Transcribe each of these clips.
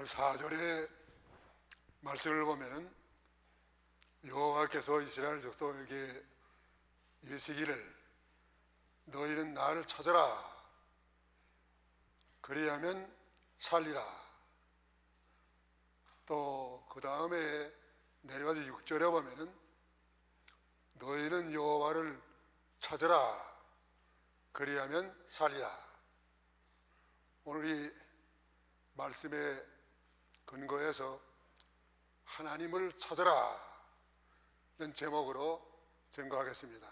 4절의 말씀을 보면은 여호와께서 이스라엘 족속에게 이르시기를 너희는 나를 찾아라 그리하면 살리라. 또 그 다음에 내려가서 6절에 보면은 너희는 여호와를 찾아라 그리하면 살리라. 오늘 이 말씀의 근거에서 하나님을 찾아라 는 제목으로 증거하겠습니다.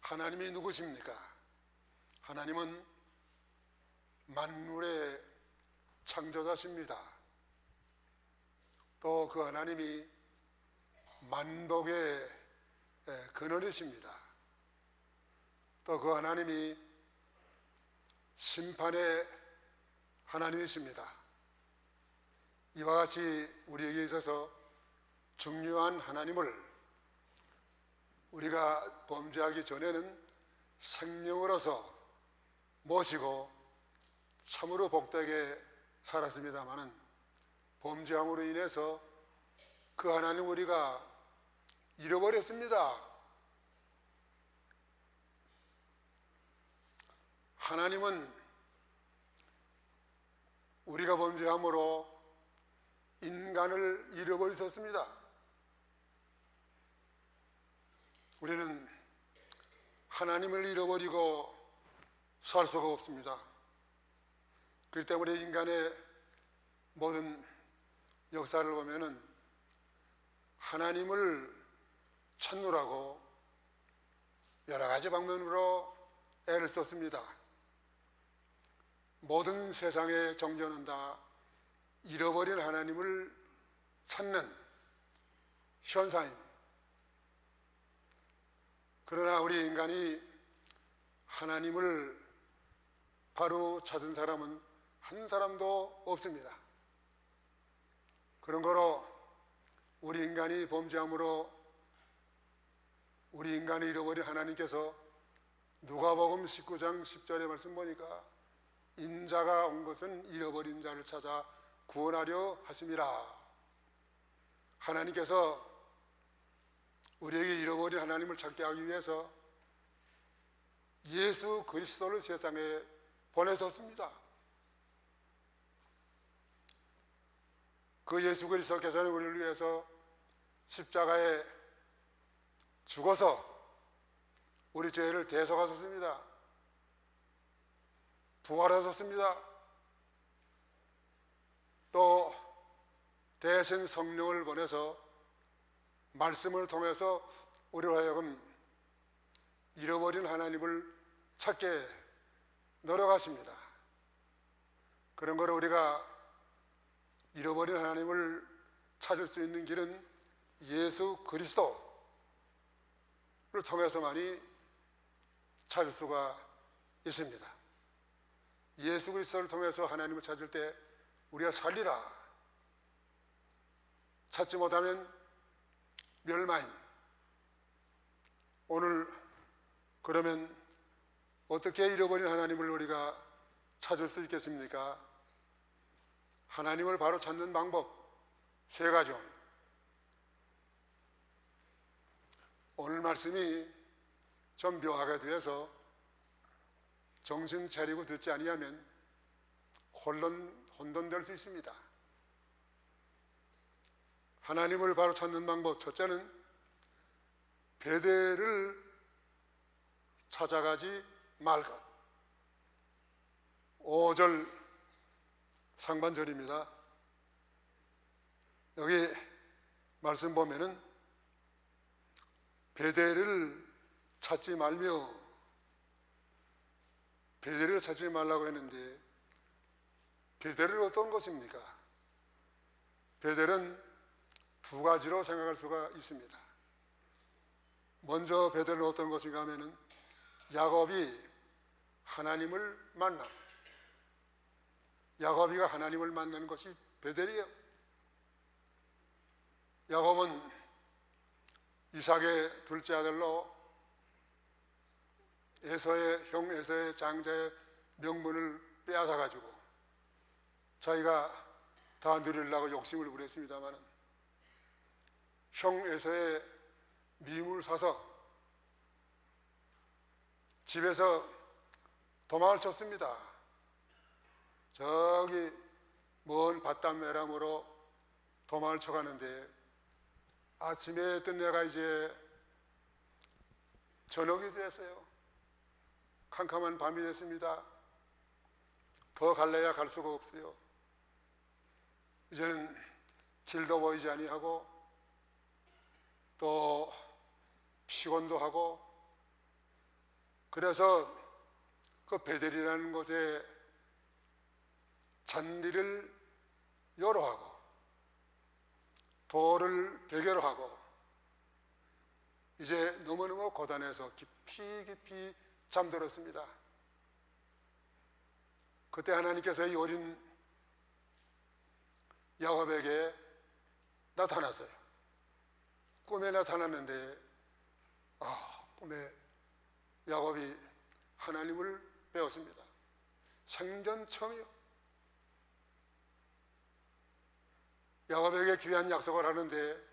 하나님이 누구십니까? 하나님은 만물의 창조자십니다. 또 그 하나님이 만복의 근원이십니다. 또 그 하나님이 심판의 하나님이십니다. 이와 같이 우리에게 있어서 중요한 하나님을 우리가 범죄하기 전에는 생명으로서 모시고 참으로 복되게 살았습니다마는 범죄함으로 인해서 그 하나님 우리가 잃어버렸습니다. 하나님은 우리가 범죄함으로 인간을 잃어버리셨습니다. 우리는 하나님을 잃어버리고 살 수가 없습니다. 그렇기 때문에 인간의 모든 역사를 보면은 하나님을 찾느라고 여러 가지 방면으로 애를 썼습니다. 모든 세상의 정죄는 다 잃어버린 하나님을 찾는 현상입니다. 그러나 우리 인간이 하나님을 바로 찾은 사람은 한 사람도 없습니다. 그런 거로 우리 인간이 범죄함으로 우리 인간을 잃어버린 하나님께서 누가복음 19장 10절의 말씀 보니까 인자가 온 것은 잃어버린 자를 찾아 구원하려 하심이라. 하나님께서 우리에게 잃어버린 하나님을 찾게 하기 위해서 예수 그리스도를 세상에 보내셨습니다. 그 예수 그리스도께서는 우리를 위해서 십자가에 죽어서 우리 죄를 대속하셨습니다. 부활하셨습니다. 또 대신 성령을 보내서 말씀을 통해서 우리로 하여금 잃어버린 하나님을 찾게 노력하십니다. 그런 거로 우리가 잃어버린 하나님을 찾을 수 있는 길은 예수 그리스도를 통해서만이 찾을 수가 있습니다. 예수 그리스도를 통해서 하나님을 찾을 때 우리가 살리라. 찾지 못하면 멸망인. 오늘 그러면 어떻게 잃어버린 하나님을 우리가 찾을 수 있겠습니까? 하나님을 바로 찾는 방법 세 가지입니다. 오늘 말씀이 좀 묘하게 되어서 정신 차리고 듣지 아니하면 혼돈될 수 있습니다. 하나님을 바로 찾는 방법 첫째는 베델을 찾아가지 말 것. 5절 상반절입니다. 여기 말씀 보면은 베델을 찾지 말며, 베델을 찾지 말라고 했는데 베델은 어떤 것입니까? 베델은 두 가지로 생각할 수가 있습니다. 먼저 베델은 어떤 것인가 하면은 야곱이 하나님을 만나, 야곱이가 하나님을 만나는 것이 베델이에요. 야곱은 이삭의 둘째 아들로 형 에서의 장자의 명분을 빼앗아 가지고 자기가 다 누리려고 욕심을 부렸습니다만 형 에서의 미움을 사서 집에서 도망을 쳤습니다. 저기 먼 밧담메람으로 도망을 쳐가는데 아침에 뜬내가 이제 저녁이 됐어요. 캄캄한 밤이 됐습니다. 더 갈래야 갈 수가 없어요. 이제는 길도 보이지 아니하고 또 피곤도 하고, 그래서 그 베델이라는 곳에 잔디를 여로하고 돌을 베개로 하고 이제 너무너무 고단해서 깊이 잠들었습니다. 그때 하나님께서 이 어린 야곱에게 나타났어요. 꿈에 나타났는데 꿈에 야곱이 하나님을 배웠습니다. 생전 처음이요. 야곱에게 귀한 약속을 하는데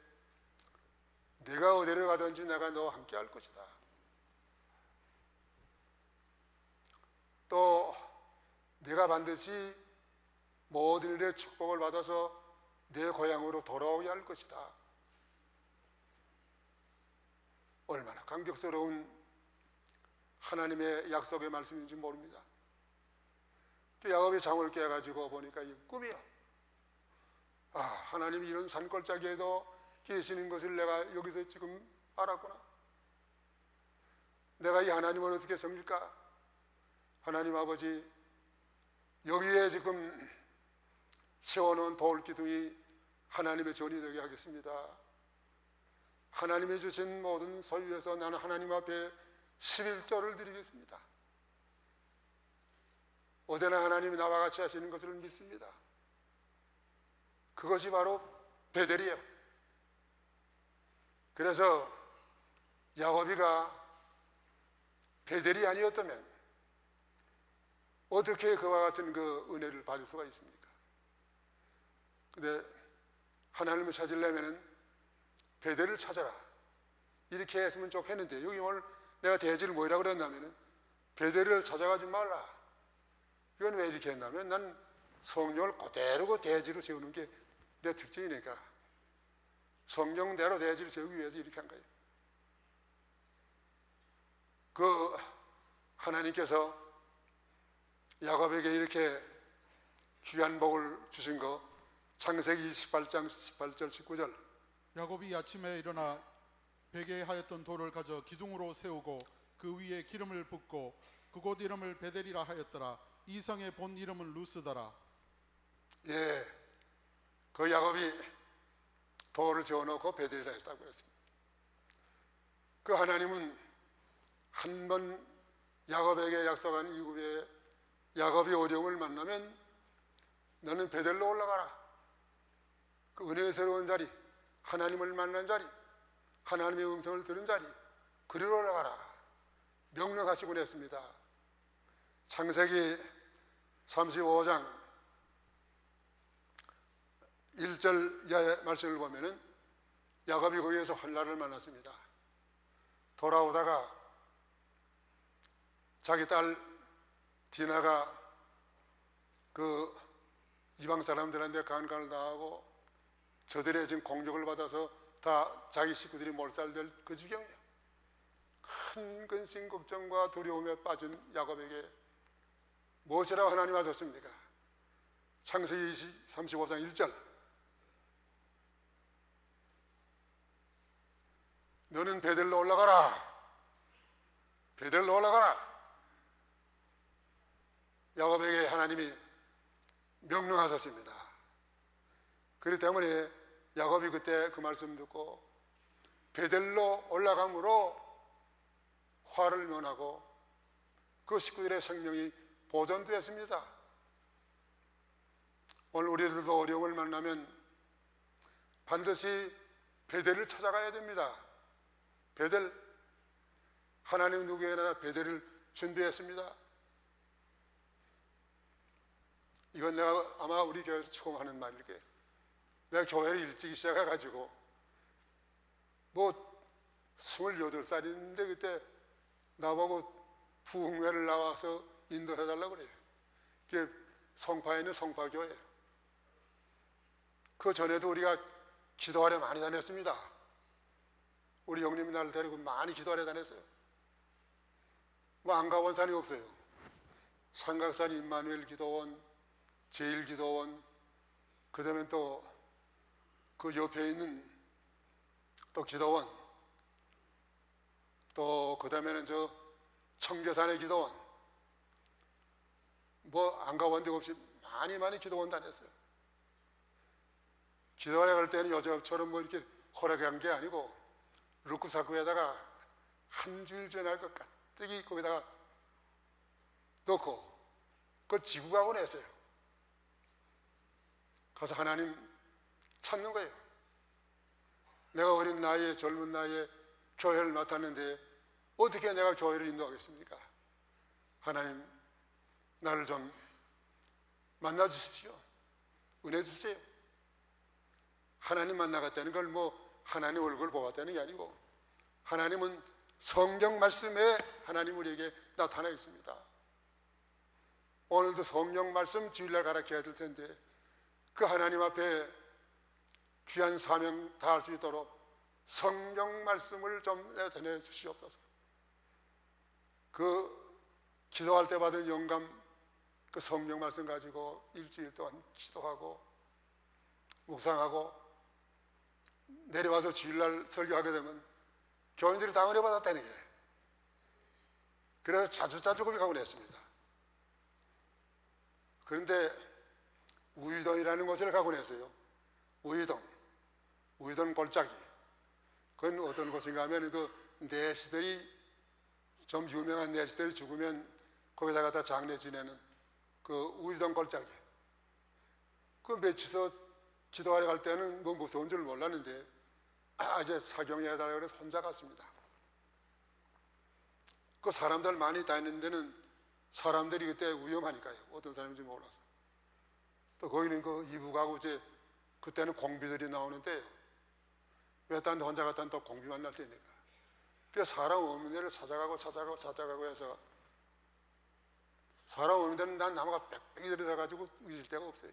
네가 어디를 가든지 내가 너와 함께 할 것이다. 또 네가 반드시 모든 일의 축복을 받아서 내 고향으로 돌아오게 할 것이다. 얼마나 감격스러운 하나님의 약속의 말씀인지 모릅니다. 또 야곱이 잠을 깨가지고 보니까 이 꿈이요. 하나님이 이런 산골짜기에도 계시는 것을 내가 여기서 지금 알았구나. 내가 이 하나님을 어떻게 섬길까? 하나님 아버지, 여기에 지금 세워놓은 돌기둥이 하나님의 전이 되게 하겠습니다. 하나님이 주신 모든 소유에서 나는 하나님 앞에 11조를 드리겠습니다. 어디나 하나님이 나와 같이 하시는 것을 믿습니다. 그것이 바로 베델이에요. 그래서 야곱이가 베델이 아니었다면 어떻게 그와 같은 그 은혜를 받을 수가 있습니까? 근데 하나님을 찾으려면 베델을 찾아라 이렇게 했으면 좋겠는데, 여기 오늘 내가 대지를 뭐라고 그랬냐면 베델을 찾아가지 말라. 이건 왜 이렇게 했냐면 난 성령을 그대로 그 대지로 세우는 게 내 특징이니까 성령대로 대지를 세우기 위해서 이렇게 한 거예요. 그 하나님께서 야곱에게 이렇게 귀한 복을 주신 거 창세기 28장 18절 19절. 야곱이 아침에 일어나 베개하였던 돌을 가져 기둥으로 세우고 그 위에 기름을 붓고 그곳 이름을 베델이라 하였더라. 이 성의 본 이름은 루스더라. 예, 그 야곱이 돌을 세워놓고 베델이라 했다고 그랬습니다. 그 하나님은 한 번 야곱에게 약속한 이후에 야곱이 어려움을 만나면 너는 베델로 올라가라. 그 은혜스러운 자리, 하나님을 만난 자리, 하나님의 음성을 들은 자리, 그리로 올라가라 명령하시곤 했습니다. 창세기 35장 1절 이하의 말씀을 보면은 야곱이 거기에서 환난을 만났습니다. 돌아오다가 자기 딸 디나가 그 이방 사람들한테 간간을 당하고 저들의 지금 공격을 받아서 다 자기 식구들이 몰살될 그 지경이에요. 큰 근심 걱정과 두려움에 빠진 야곱에게 무엇이라고 하나님 하셨습니까? 창세기 35장 1절. 너는 베델로 올라가라. 베델로 올라가라. 야곱에게 하나님이 명령하셨습니다. 그렇기 때문에 야곱이 그때 그 말씀 듣고 베델로 올라감으로 화를 면하고 그 식구들의 생명이 보존되었습니다. 오늘 우리들도 어려움을 만나면 반드시 베델을 찾아가야 됩니다. 베델, 하나님 누구에게나 베델을 준비했습니다. 이건 내가 아마 우리 교회에서 처음 하는 말일 게, 내가 교회를 일찍 시작해가지고 뭐 28살인데 그때 나보고 부흥회를 나와서 인도해달라고 그래요. 그게 성파에 있는 성파교회예요. 그 전에도 우리가 기도하러 많이 다녔습니다. 우리 형님이 나를 데리고 많이 기도하러 다녔어요. 뭐 안 가본 산이 없어요. 삼각산 임마누엘 기도원, 제일기도원, 그 다음에 또 그 옆에 있는 또 기도원, 또 그 다음에는 저 청계산의 기도원, 뭐 안 가본 데 없이 많이 기도원 다녔어요. 기도하러 갈 때는 여자처럼 뭐 이렇게 허락한 게 아니고 루크사쿠에다가 한 주일 전날 것 가뜩이 거기다가 넣고 그걸 지고 가곤 했어요. 가서 하나님 찾는 거예요. 내가 어린 나이에, 젊은 나이에 교회를 맡았는데 어떻게 내가 교회를 인도하겠습니까? 하나님, 나를 좀 만나 주십시오. 은혜 주세요. 하나님 만나갔다는 걸 뭐 하나님 얼굴 보았다는 게 아니고, 하나님은 성경 말씀에 하나님 우리에게 나타나 있습니다. 오늘도 성경 말씀 주일날 가르쳐야 될 텐데 그 하나님 앞에 귀한 사명 다할 수 있도록 성경 말씀을 좀 내려 주시옵소서. 그 기도할 때 받은 영감, 그 성경 말씀 가지고 일주일 동안 기도하고 묵상하고 내려와서 주일날 설교하게 되면 교인들이 다 은혜 받았다는 게, 그래서 자주 거기 가곤 했습니다. 그런데 우이동이라는 곳을 가곤 했어요. 우이동 골짜기. 그건 어떤 곳인가 하면 그 내시들이, 좀 유명한 내시들이 죽으면 거기다가 다 장례 지내는 그 우이동 골짜기. 그 며칠서 기도하러 갈 때는 뭐 무서운 줄 몰랐는데 이제 사경해달라고 해서 혼자 갔습니다. 그 사람들 많이 다니는 데는 사람들이 그때 위험하니까요. 어떤 사람인지 몰라서. 또 거기는 그 이북하고 이제 그때는 공비들이 나오는데요. 왜 딴 데 혼자 갔다는 또 공비 만날 때니까. 그래서 사람 없는 데를 찾아가고 해서, 사람 없는 데는 난 나무가 빽빽이 들어가가지고 있을 데가 없어요.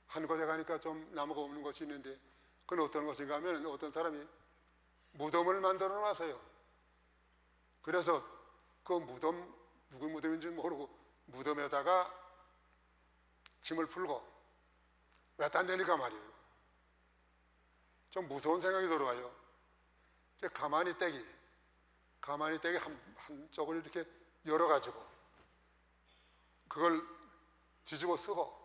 한 곳에 가니까 좀 나무가 없는 곳이 있는데, 그건 어떤 곳인가 하면 어떤 사람이 무덤을 만들어 놨어요. 그래서 그 무덤, 누구 무덤인지 모르고 무덤에다가 짐을 풀고 왜 딴 데니까 말이에요. 좀 무서운 생각이 들어와요. 가만히 떼기 한쪽을 이렇게 열어가지고 그걸 뒤집어 쓰고,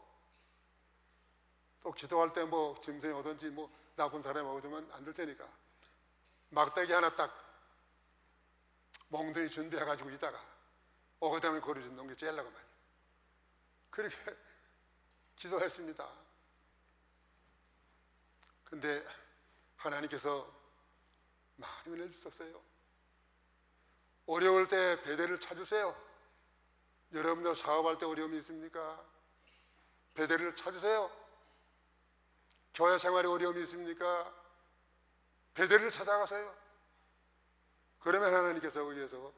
또 기도할 때 뭐 짐승이 오든지 뭐 나쁜 사람이 오면 안 될 테니까 막대기 하나 딱 몽둥이 준비해가지고 있다가 오게 되면 거리 준다는 게 째려고 말이에요. 그렇게 기도했습니다. 근데 하나님께서 많이 은혜 주셨어요. 어려울 때 베델을 찾으세요. 여러분들 사업할 때 어려움이 있습니까? 베델을 찾으세요. 교회 생활에 어려움이 있습니까? 베델을 찾아가세요. 그러면 하나님께서 거기에서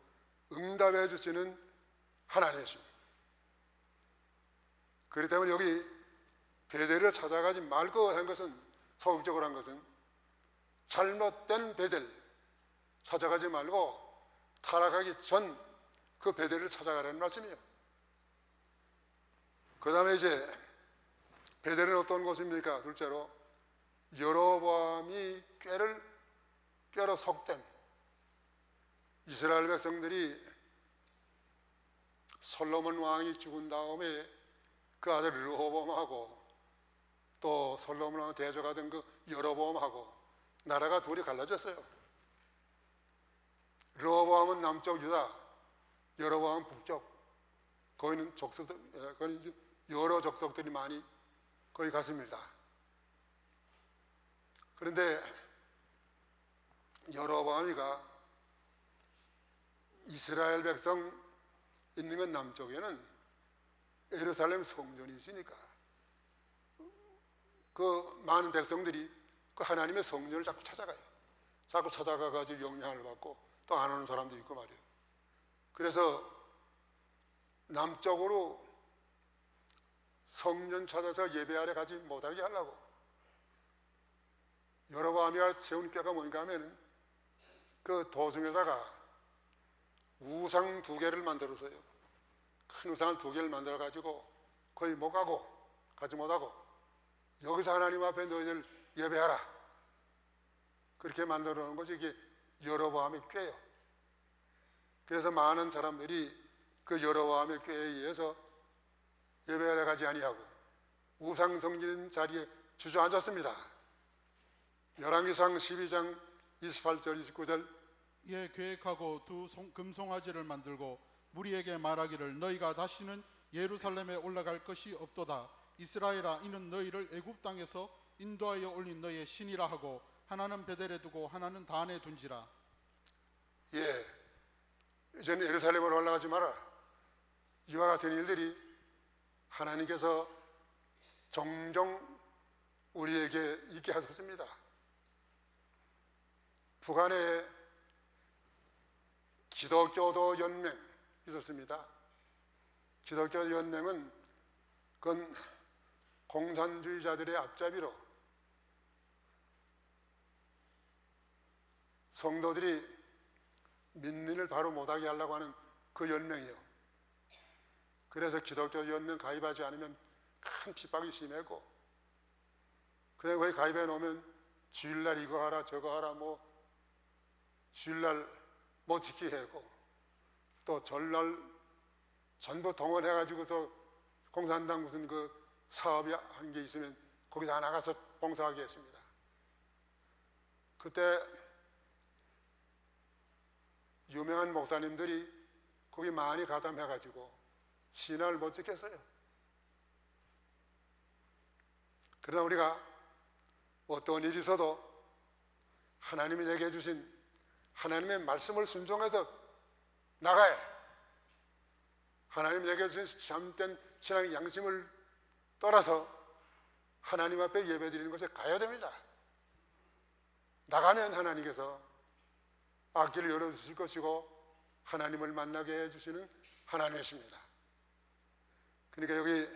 응답해 주시는 하나님이십니다. 그렇기 때문에 여기 베델을 찾아가지 말고 한 것은, 소극적으로 한 것은 잘못된 베델 찾아가지 말고 타락하기 전 그 베델을 찾아가라는 말씀이에요. 그 다음에 이제 베델은 어떤 곳입니까? 둘째로 여로보암이 꾀로 속된 이스라엘 백성들이 솔로몬 왕이 죽은 다음에 그 아들 르호보암하고 또 솔로몬 왕 대적하던 그 여로보암하고 나라가 둘이 갈라졌어요. 르호보암은 남쪽 유다, 여로보암은 북쪽. 거기는 거기는 여러 족속들이 많이 거기 갔습니다. 그런데 여로보암이가 이스라엘 백성 있는 건 남쪽에는 예루살렘 성전이 있으니까 그 많은 백성들이 그 하나님의 성전을 자꾸 찾아가요. 자꾸 찾아가가지고 영향을 받고 또 안 오는 사람도 있고 말이에요. 그래서 남쪽으로 성전 찾아서 예배하러 가지 못하게 하려고 여로보암이가 세운 꾀가 뭔가 하면 그 도중에다가 우상 2개를 만들어서요. 큰 우상을 2개를 만들어 가지고 거의 못 가고 가지 못하고 여기서 하나님 앞에 너희들 예배하라 그렇게 만들어 놓은 것이 이게 여로보암의 꾀예요. 그래서 많은 사람들이 그 여로보암의 꾀에 의해서 예배하러 가지 아니하고 우상 성전 자리에 주저앉았습니다. 열왕기상 12장 28절 29절 이에 계획하고 두 금송아지를 만들고 무리에게 말하기를 너희가 다시는 예루살렘에 올라갈 것이 없도다. 이스라엘아 이는 너희를 애굽 땅에서 인도하여 올린 너희의 신이라 하고 하나는 베델에 두고 하나는 단에 둔지라. 예, 이제는 예루살렘으로 올라가지 마라. 이와 같은 일들이 하나님께서 종종 우리에게 있게 하셨습니다. 북한에 기독교도 연맹 있었습니다. 기독교 연맹은 그건 공산주의자들의 앞잡이로 성도들이 믿는 일 바로 못하게 하려고 하는 그 연맹이요. 그래서 기독교 연맹 가입하지 않으면 큰 핍박이 심했고 그냥 거기 가입해 놓으면 주일날 이거 하라 저거 하라 뭐 주일날 못 지키게 하고 또 전날 전부 동원해가지고서 공산당 무슨 그 사업이 한 게 있으면 거기 다 나가서 봉사하게 했습니다. 그때 유명한 목사님들이 거기 많이 가담해가지고 신앙을 못 지켰어요. 그러나 우리가 어떤 일이 있어도 하나님이 내게 주신 하나님의 말씀을 순종해서 나가야 하나님이 내게 주신 참된 신앙의 양심을 떠나서 하나님 앞에 예배드리는 곳에 가야 됩니다. 나가면 하나님께서 앞길을 열어주실 것이고 하나님을 만나게 해주시는 하나님이십니다. 그러니까 여기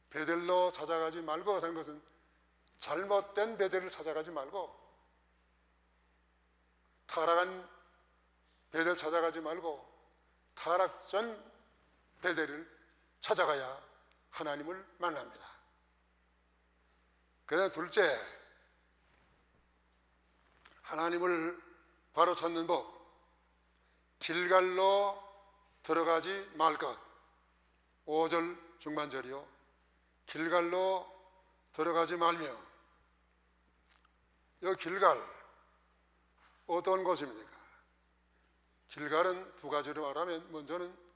베델로 찾아가지 말고 하는 것은 잘못된 베델을 찾아가지 말고 타락한 베델 찾아가지 말고 타락 전 베델을 찾아가야 하나님을 만납니다. 그다음 둘째, 하나님을 바로 찾는 법, 길갈로 들어가지 말 것. 5절 중반절이요. 길갈로 들어가지 말며. 이 길갈 어떤 곳입니까? 길갈은 2가지로 말하면 먼저는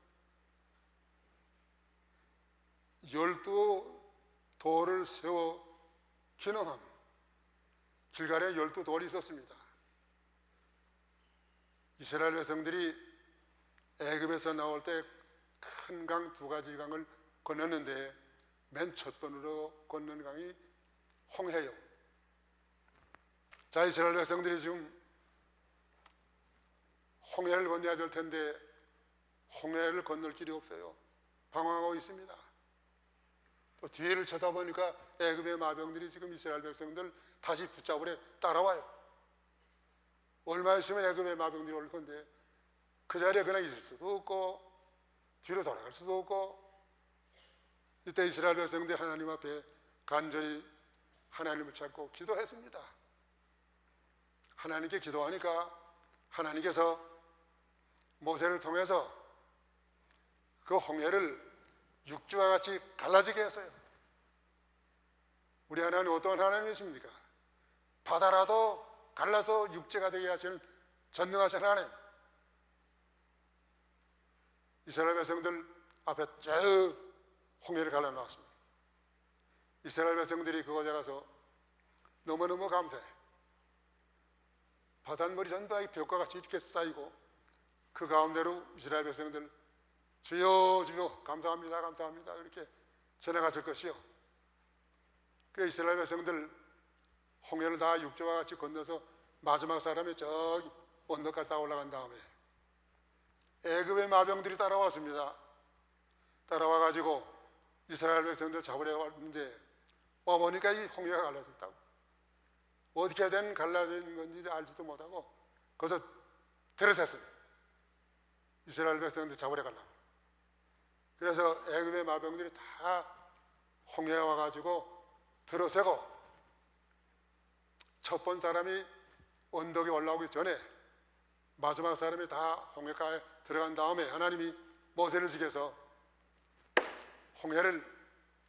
12돌을 세워 기능함. 길갈에 12돌이 있었습니다. 이스라엘 백성들이 애굽에서 나올 때 큰 강 2가지 강을 건넜는데 맨 첫 번으로 건넌 강이 홍해요. 자, 이스라엘 백성들이 지금 홍해를 건너야 될 텐데 홍해를 건널 길이 없어요. 방황하고 있습니다. 또 뒤를 쳐다보니까 애굽의 마병들이 지금 이스라엘 백성들 다시 붙잡으려 따라와요. 얼마 있으면 애굽의 마병들이 올 건데 그 자리에 그냥 있을 수도 없고 뒤로 돌아갈 수도 없고 이때 이스라엘 백성들이 하나님 앞에 간절히 하나님을 찾고 기도했습니다. 하나님께 기도하니까 하나님께서 모세를 통해서 그 홍해를 육지와 같이 갈라지게 했어요. 우리 하나님 어떤 하나님이십니까? 바다라도 갈라서 육지가 되게 하시는 전능하신 하나님. 이스라엘 백성들 앞에 쭉 홍해를 갈라놓았습니다. 이스라엘 백성들이 그곳에 가서 너무너무 감사해. 바닷물이 전부 다 벽과 같이 이렇게 쌓이고 그 가운데로 이스라엘 백성들 주여 주여 감사합니다 감사합니다 이렇게 지나갔을 것이요. 그 이스라엘 백성들 홍해를 다 육지와 같이 건너서 마지막 사람이 저기 언덕까지 다 올라간 다음에 애굽의 마병들이 따라왔습니다. 따라와 가지고 이스라엘 백성들 잡으려 왔는데 와보니까 이 홍해가 갈라져 있다고. 어떻게 된 갈라져 있는 건지 알지도 못하고 거기서 들어섰어요. 이스라엘 백성들 잡으려 가려고. 그래서 애굽의 마병들이 다 홍해에 와가지고 들어서고 첫 번 사람이 언덕에 올라오기 전에 마지막 사람이 다 홍해가에 들어간 다음에 하나님이 모세를 지켜서 홍해를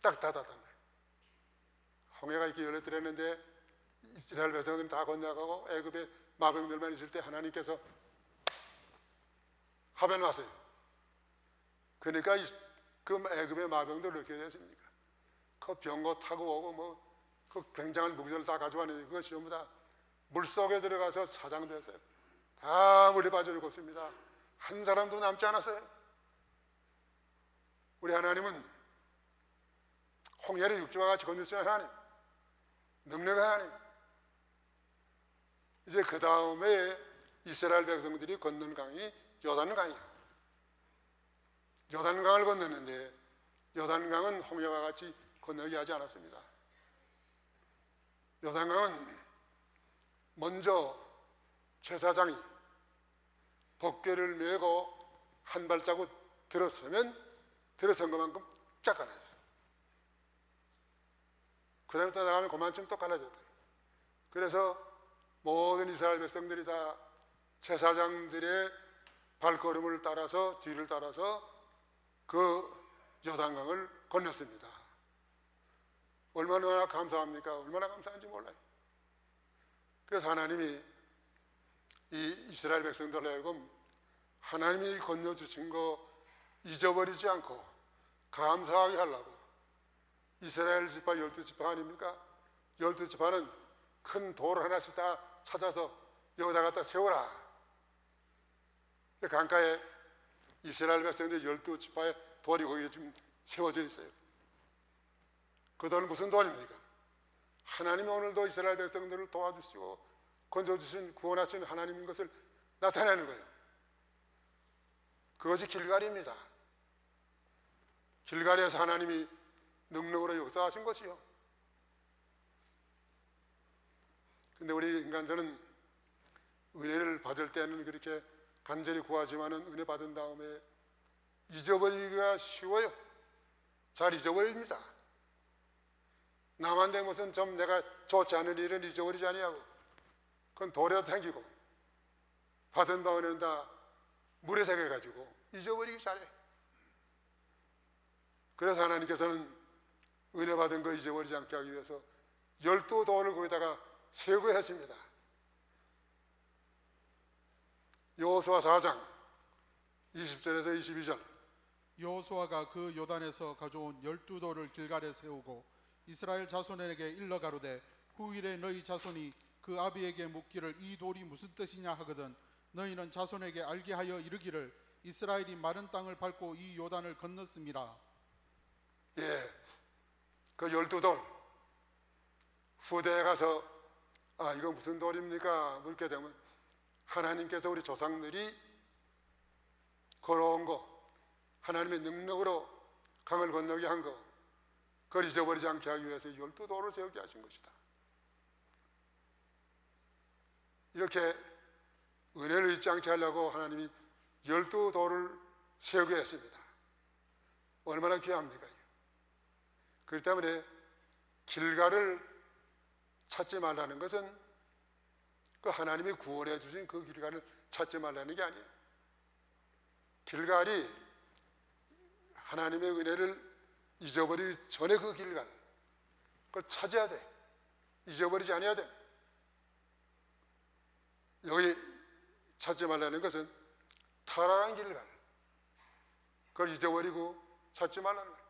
딱 닫았단 말이에요. 홍해가 이렇게 열려들었는데 이스라엘 백성들이 다 건너가고 애굽의 마병들만 있을 때 하나님께서 하변 왔어요. 그러니까 그 애굽의 마병들 어떻게 됐습니까? 그 병거 타고 오고 뭐 그 굉장한 무기들을 다 가져왔는데 그것이 전부 다 물속에 들어가서 사장됐어요. 다 물에 빠져 죽었습니다. 한 사람도 남지 않았어요. 우리 하나님은 홍해를 육지와 같이 건너시는 하나님, 능력의 하나님. 이제 그 다음에 이스라엘 백성들이 건넌 강이 요단강이에요. 요단강을 건너는데 요단강은 홍해와 같이 건너게 하지 않았습니다. 요단강은 먼저 제사장이 법궤를 메고 한 발자국 들어선 것만큼 쫙 갈라졌어요. 그 다음에 또 나가면 그만큼 또 갈라졌다. 그래서 모든 이스라엘 백성들이 다 제사장들의 발걸음을 따라서 뒤를 따라서 그 요단강을 건넜습니다. 얼마나 감사합니까? 얼마나 감사한지 몰라요. 그래서 하나님이 이 이스라엘 백성들을 하여금 하나님이 건너주신 거 잊어버리지 않고 감사하게 하려고 이스라엘 지파 12지파 아닙니까? 12지파는 큰 돌 하나씩 다 찾아서 여기다 갖다 세워라. 강가에 이스라엘 백성들 12지파의 돌이 거기에 좀 세워져 있어요. 그 돌은 무슨 돌입니까? 하나님이 오늘도 이스라엘 백성들을 도와주시고 건져주신 구원하신 하나님인 것을 나타내는 거예요. 그것이 길갈입니다. 길갈에서 하나님이 능력으로 역사하신 것이요. 근데 우리 인간들은 은혜를 받을 때는 그렇게 간절히 구하지만은 은혜 받은 다음에 잊어버리기가 쉬워요. 잘 잊어버립니다. 남한테 무슨 좀 내가 좋지 않은 일은 잊어버리지 아니하고 그건 돌에다 탱기고 받은 바에는 다 물에 새겨가지고 잊어버리기 잘해. 그래서 하나님께서는 은혜 받은 거 잊어버리지 않게 하기 위해서 12돌을 거기다가 세우고 했습니다. 여호수아 4장 20절에서 22절. 여호수아가 그 요단에서 가져온 12돌을 길갈에 세우고 이스라엘 자손에게 일러 가로되 후일에 너희 자손이 그 아비에게 묻기를 이 돌이 무슨 뜻이냐 하거든 너희는 자손에게 알게 하여 이르기를 이스라엘이 마른 땅을 밟고 이 요단을 건넜음이라. 예, 그 12돌 후대에 가서 이거 무슨 돌입니까? 묻게 되면 하나님께서 우리 조상들이 걸어온 거, 하나님의 능력으로 강을 건너게 한 거, 그걸 잊어버리지 않게 하기 위해서 12돌을 세우게 하신 것이다. 이렇게 은혜를 잊지 않게 하려고 하나님이 12돌을 세우게 했습니다. 얼마나 귀합니까? 그렇기 때문에 길갈을 찾지 말라는 것은 그 하나님이 구원해 주신 그 길갈을 찾지 말라는 게 아니에요. 길갈이 하나님의 은혜를 잊어버리기 전에 그 길갈 그걸 찾아야 돼. 잊어버리지 않아야 돼. 여기 찾지 말라는 것은 타락한 길갈 그걸 잊어버리고 찾지 말라는 거예요.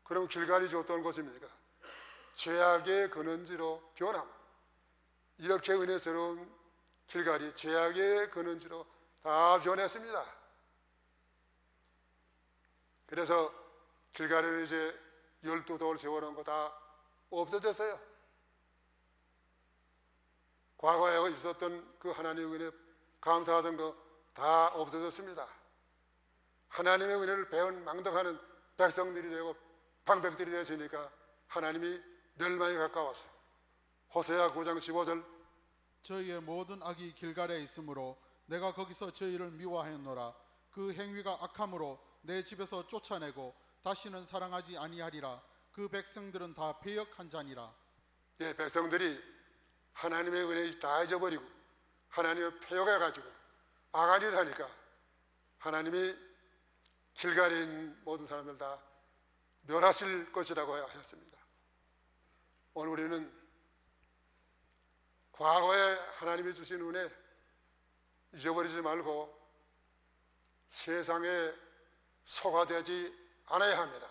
그럼 길갈이 어떤 것입니까? 죄악의 근원지로 변함. 이렇게 은혜스러운 길갈이 죄악의 근원지로 다 변했습니다. 그래서 길갈에는 이제 12돌 세워놓은 거 다 없어졌어요. 과거에 있었던 그 하나님의 은혜 감사하던 거 다 없어졌습니다. 하나님의 은혜를 배운 망덕하는 백성들이 되고 방백들이 되었으니까 하나님이 멸망에 가까웠어요. 호세아 9장 15절 저희의 모든 악이 길갈에 있으므로 내가 거기서 저희를 미워하였노라. 그 행위가 악함으로 내 집에서 쫓아내고 다시는 사랑하지 아니하리라. 그 백성들은 다 패역한 자니라. 예, 백성들이 하나님의 은혜를 다 잊어버리고 하나님의 패역해가지고 악한 하니까 하나님이 길갈에 있는 모든 사람들 다 멸하실 것이라고 하셨습니다. 오늘 우리는 과거에 하나님이 주신 은혜 잊어버리지 말고 세상에 속아되지 않아야 합니다.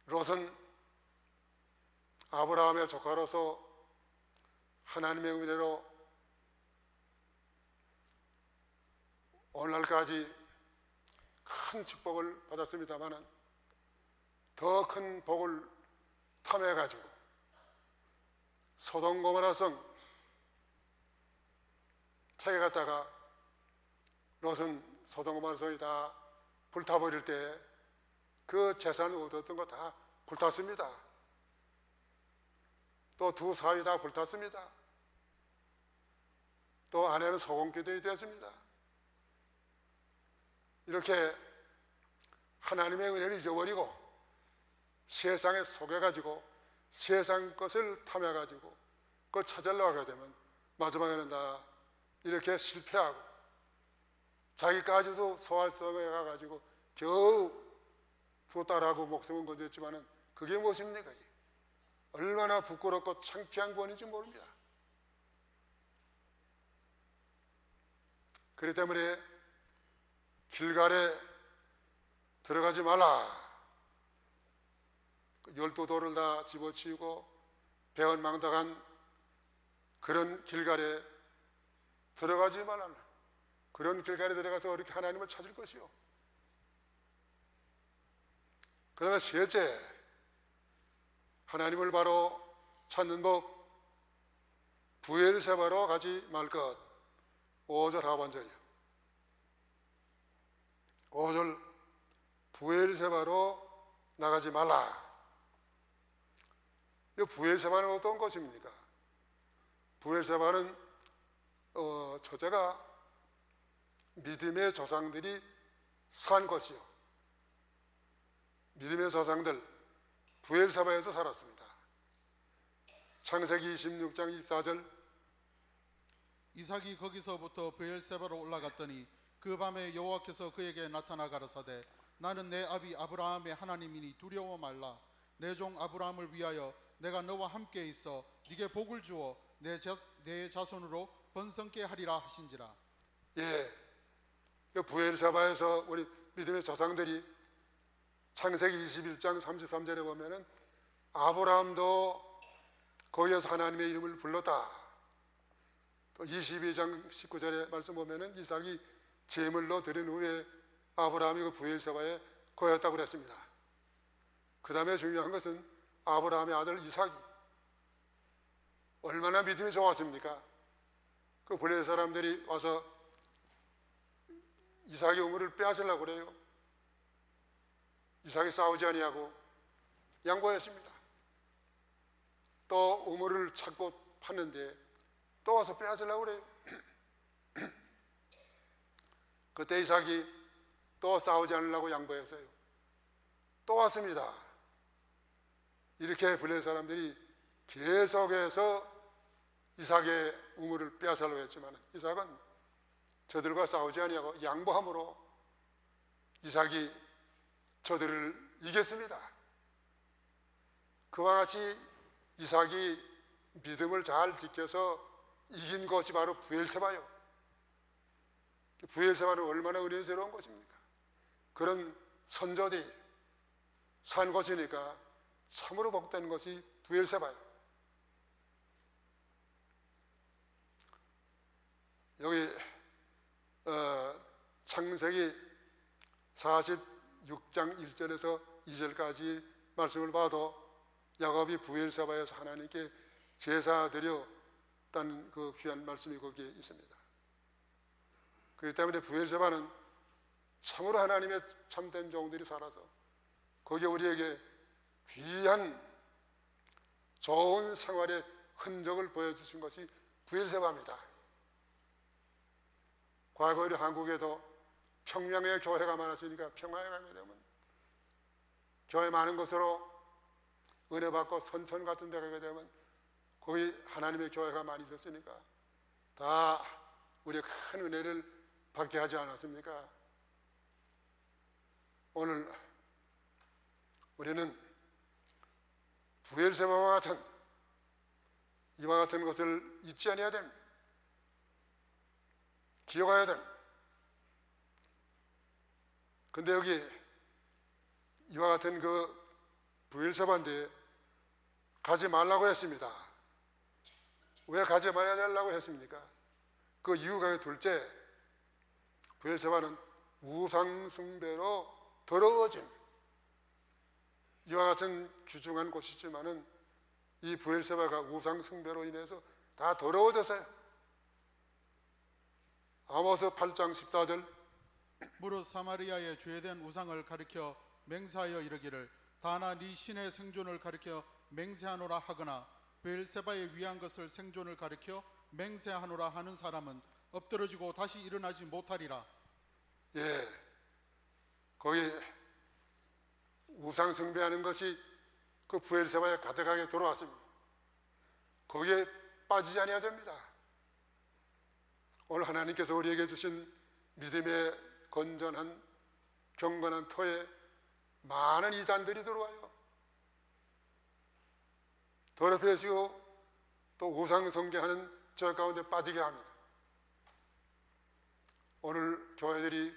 롯은 아브라함의 조카로서 하나님의 은혜로 오늘날까지 큰 축복을 받았습니다만 더 큰 복을 탐해가지고 소돔 고모라 성 태에 갔다가 롯은 소돔 고모라 성이 다 불타버릴 때 그 재산 얻었던 거 다 불탔습니다. 또 두 사위 다 불탔습니다. 또 아내는 소금기둥이 되었습니다. 이렇게 하나님의 은혜를 잊어버리고 세상에 속여가지고 세상 것을 탐해가지고 그걸 찾으려고 하게 되면 마지막에는 다 이렇게 실패하고 자기까지도 소활성에 가가지고 겨우 두 딸하고 목숨은 건졌지만은 그게 무엇입니까? 얼마나 부끄럽고 창피한 권인지 모릅니다. 그렇기 때문에 길갈에 들어가지 말라. 12돌을 다 집어치우고 배은망덕한 그런 길갈에 들어가지 말라. 그런 길갈에 들어가서 어떻게 하나님을 찾을 것이요. 그다음에 셋째, 하나님을 바로 찾는 법, 부엘세바로 가지 말 것. 5절 하반절이요. 5절 부엘세바로 나가지 말라. 이 부엘세바는 어떤 것입니까? 부엘세바는 저자가 믿음의 조상들이 산 것이요. 믿음의 조상들 부엘세바에서 살았습니다. 창세기 26장 24절 이삭이 거기서부터 브엘세바로 올라갔더니 그 밤에 여호와께서 그에게 나타나 가라사대 나는 내 아비 아브라함의 하나님이니 두려워 말라. 내 종 아브라함을 위하여 내가 너와 함께 있어 네게 복을 주어 내 자손으로 번성케 하리라 하신지라. 예, 부엘세바에서 우리 믿음의 조상들이 창세기 21장 33절에 보면은 아브라함도 거기에서 하나님의 이름을 불렀다. 또 22장 19절에 말씀 보면은 이삭이 제물로 드린 후에 아브라함이 그 부엘세바에 거였다고 그랬습니다. 그 다음에 중요한 것은 아브라함의 아들 이삭이 얼마나 믿음이 좋았습니까? 그 블레 사람들이 와서 이삭의 우물을 빼앗으려고 그래요. 이삭이 싸우지 아니하고 양보했습니다. 또 우물을 찾고 팠는데 또 와서 빼앗으려고 그래요. 그때 이삭이 또 싸우지 않으려고 양보했어요. 또 왔습니다. 이렇게 블레 사람들이 계속해서 이삭의 우물을 빼앗으려고 했지만 이삭은 저들과 싸우지 아니하고 양보함으로 이삭이 저들을 이겼습니다. 그와 같이 이삭이 믿음을 잘 지켜서 이긴 것이 바로 부엘세바요. 부엘세바는 얼마나 은혜스러운 것입니까? 그런 선조들이 산 것이니까 참으로 복된 것이 부엘세바요. 여기 창세기 46장 1절에서 2절까지 말씀을 봐도 야곱이 부엘세바에서 하나님께 제사 드렸다는 그 귀한 말씀이 거기에 있습니다. 그렇기 때문에 부엘세바는 참으로 하나님의 참된 종들이 살아서 거기에 우리에게 귀한 좋은 생활의 흔적을 보여주신 것이 부엘세바입니다. 과거 우리 한국에도 평양에 교회가 많았으니까 평양에 가게 되면 교회 많은 곳으로 은혜 받고 선천 같은 데 가게 되면 거기 하나님의 교회가 많이 있었으니까 다 우리의 큰 은혜를 받게 하지 않았습니까? 오늘 우리는 부엘세바와 같은 이와 같은 것을 잊지 아니해야 됩니다. 기억해야 됩니다. 근데 여기 이와 같은 그 부엘세바인데 가지 말라고 했습니다. 왜 가지 말아야 되려고 했습니까? 그 이유가 둘째, 부엘세바는 우상숭배로 더러워짐. 이와 같은 귀중한 곳이지만은 이 부엘세바가 우상숭배로 인해서 다 더러워졌어요. 아모스 8장 14절 무릇 사마리아에 죄된 우상을 가리켜 맹세하여 이르기를 다나 네 신의 생존을 가리켜 맹세하노라 하거나 부엘세바에 위한 것을 생존을 가리켜 맹세하노라 하는 사람은 엎드러지고 다시 일어나지 못하리라. 예, 거기 우상 숭배하는 것이 그 부엘세바에 가득하게 들어왔습니다. 거기에 빠지지 않아야 됩니다. 오늘 하나님께서 우리에게 주신 믿음의 건전한 경건한 터에 많은 이단들이 들어와요. 더럽혀지고 또 우상 숭배하는 저 가운데 빠지게 합니다. 오늘 교회들이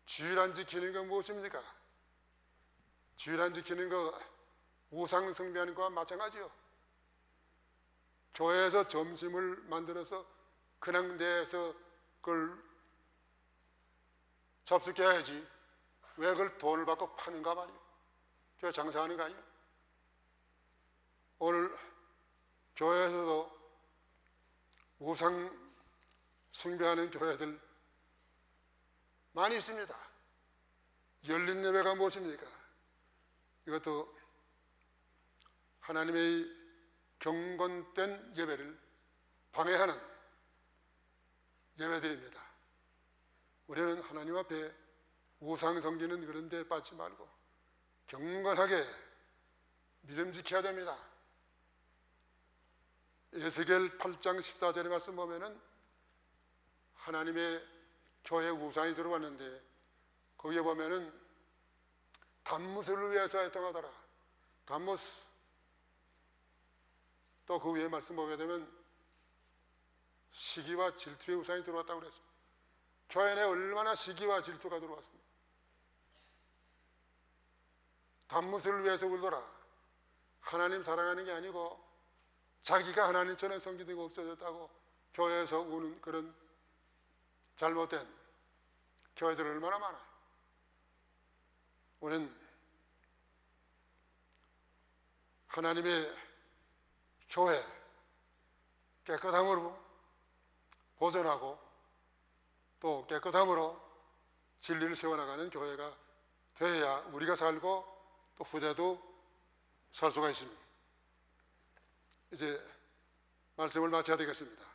주일안 지키는 건 무엇입니까? 주일안 지키는 거 우상 숭배하는 거와 마찬가지요. 교회에서 점심을 만들어서 근황대에서 그걸 접속해야지 왜 그걸 돈을 받고 파는가 말이에요. 교회 장사하는 거 아니에요. 오늘 교회에서도 우상 숭배하는 교회들 많이 있습니다. 열린 예배가 무엇입니까? 이것도 하나님의 경건된 예배를 방해하는 예배들입니다. 우리는 하나님 앞에 우상 섬기는 그런 데 빠지지 말고 경건하게 믿음 지켜야 됩니다. 에스겔 8장 14절의 말씀 보면은 하나님의 교회 우상이 들어왔는데 거기에 보면은 담무스를 위해서 애통하더라. 담무스. 또 그 위에 말씀 보게 되면 시기와 질투의 우상이 들어왔다고 그랬습니다. 교회 내에 얼마나 시기와 질투가 들어왔습니다. 담무스를 위해서 울더라. 하나님 사랑하는 게 아니고 자기가 하나님처럼 섬기는 거 없어졌다고 교회에서 우는 그런 잘못된 교회들 얼마나 많아요. 우리는 하나님의 교회 깨끗함으로 보존하고 또 깨끗함으로 진리를 세워나가는 교회가 되어야 우리가 살고 또 후대도 살 수가 있습니다. 이제 말씀을 마쳐야 되겠습니다.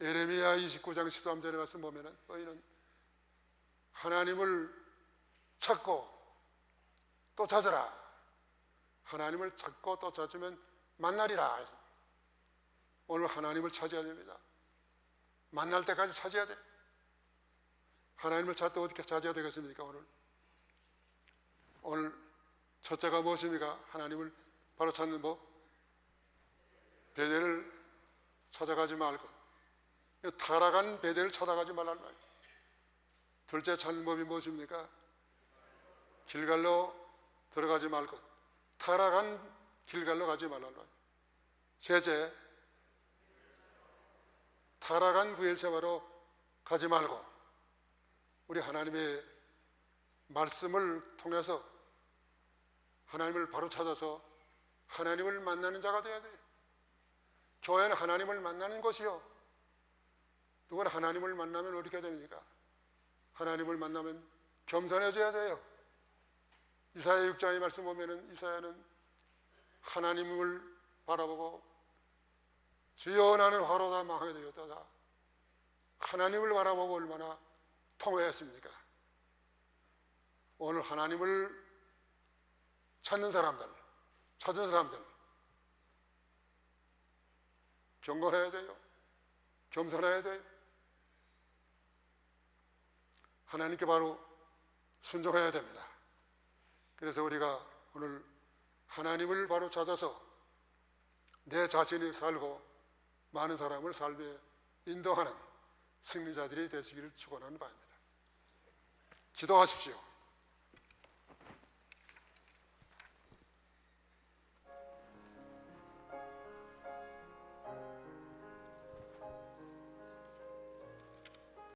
예레미야 29장 13절의 말씀 보면은 너희는 하나님을 찾고 또 찾으라. 하나님을 찾고 또 찾으면 만나리라. 오늘 하나님을 찾아야 됩니다. 만날 때까지 찾아야 돼. 하나님을 찾다 어떻게 찾아야 되겠습니까? 오늘 첫째가 무엇입니까? 하나님을 바로 찾는 법. 베델을 찾아가지 말고 타락한 베델을 찾아가지 말라는 거예요. 둘째 찾는 법이 무엇입니까? 길갈로 들어가지 말고 타락한 길갈로 가지 말라는 거예요. 셋째, 타락한 부엘세바로 가지 말고 우리 하나님의 말씀을 통해서 하나님을 바로 찾아서 하나님을 만나는 자가 되어야 돼요. 교회는 하나님을 만나는 것이요. 누구나 하나님을 만나면 어떻게 됩니까? 하나님을 만나면 겸손해져야 돼요. 이사야 6장의 말씀 보면은 이사야는 하나님을 바라보고 주여 나는 화로다 망하게 되었다. 하나님을 바라보고 얼마나 통회했습니까? 오늘 하나님을 찾는 사람들, 찾은 사람들 경건해야 돼요. 겸손해야 돼요. 하나님께 바로 순종해야 됩니다. 그래서 우리가 오늘 하나님을 바로 찾아서 내 자신이 살고 많은 사람을 삶에 인도하는 승리자들이 되시기를 축원하는 바입니다. 기도하십시오.